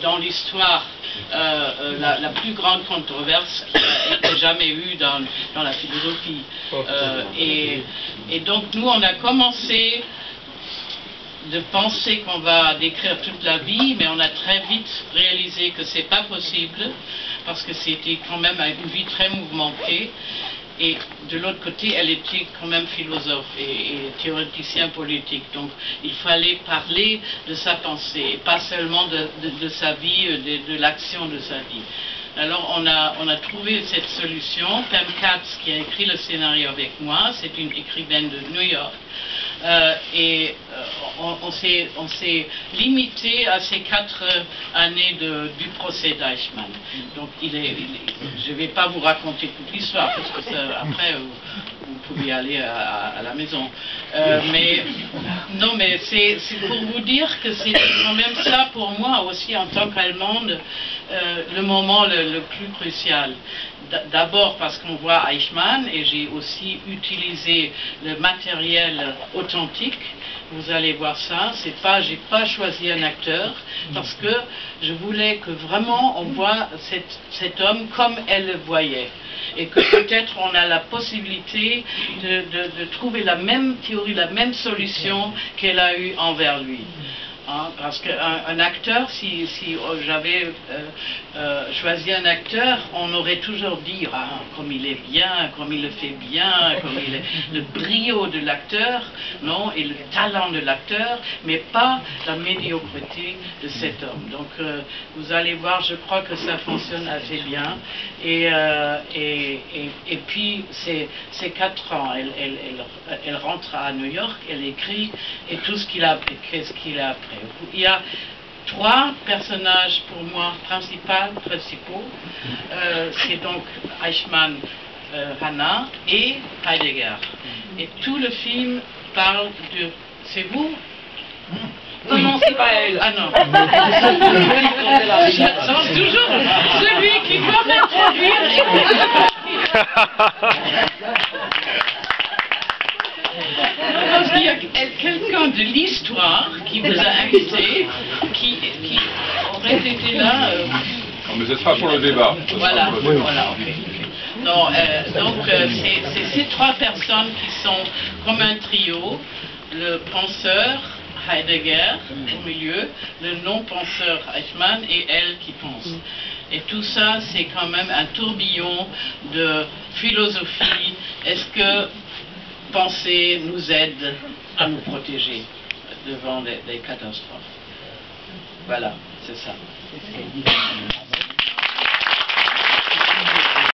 dans l'histoire la plus grande controverse qu'il ait jamais eue dans la philosophie. Et donc nous, on a commencé de penser qu'on va décrire toute la vie, mais on a très vite réalisé que c'est pas possible, parce que c'était quand même une vie très mouvementée. Et de l'autre côté, elle était quand même philosophe et théoréticien politique. Donc il fallait parler de sa pensée, et pas seulement de sa vie, de l'action de sa vie. Alors on a trouvé cette solution. Pam Katz, qui a écrit le scénario avec moi, c'est une écrivaine de New York. On s'est limité à ces 4 années du procès d'Eichmann. Donc je ne vais pas vous raconter toute l'histoire, parce que après vous pouvez aller à la maison. Mais c'est pour vous dire que c'est quand même ça pour moi aussi en tant qu'Allemande le moment le plus crucial. D'abord parce qu'on voit Eichmann, et j'ai aussi utilisé le matériel authentique. Vous allez voir ça. J'ai pas choisi un acteur parce que je voulais que vraiment on voit cet homme comme elle le voyait, et que peut-être on a la possibilité de trouver la même théorie, la même solution qu'elle a eue envers lui. Parce qu'un acteur, si j'avais choisi un acteur, on aurait toujours dit comme il est bien, comme il le fait bien, comme il est le brio de l'acteur, non, et le talent de l'acteur, mais pas la médiocrité de cet homme. Donc vous allez voir, je crois que ça fonctionne assez bien. Et puis ces 4 ans, elle rentre à New York, elle écrit, et tout ce qu'il a appris, qu'est-ce qu'il a appris. Il y a 3 personnages pour moi principaux. C'est donc Eichmann, Hannah et Heidegger. Et tout le film parle de... C'est vous? Non, non, c'est pas elle. Ah non. C'est toujours celui qui doit m'introduire. Parce qu'il y a quelqu'un de l'histoire qui vous a invité, qui aurait été là. Non, mais ce sera pour le débat. Voilà, ok. Non, donc c'est ces 3 personnes qui sont comme un trio: le penseur Heidegger au milieu, le non-penseur Eichmann et elle qui pense. Et tout ça, c'est quand même un tourbillon de philosophie. Est-ce que penser nous aide à nous protéger devant des catastrophes? Voilà, c'est ça.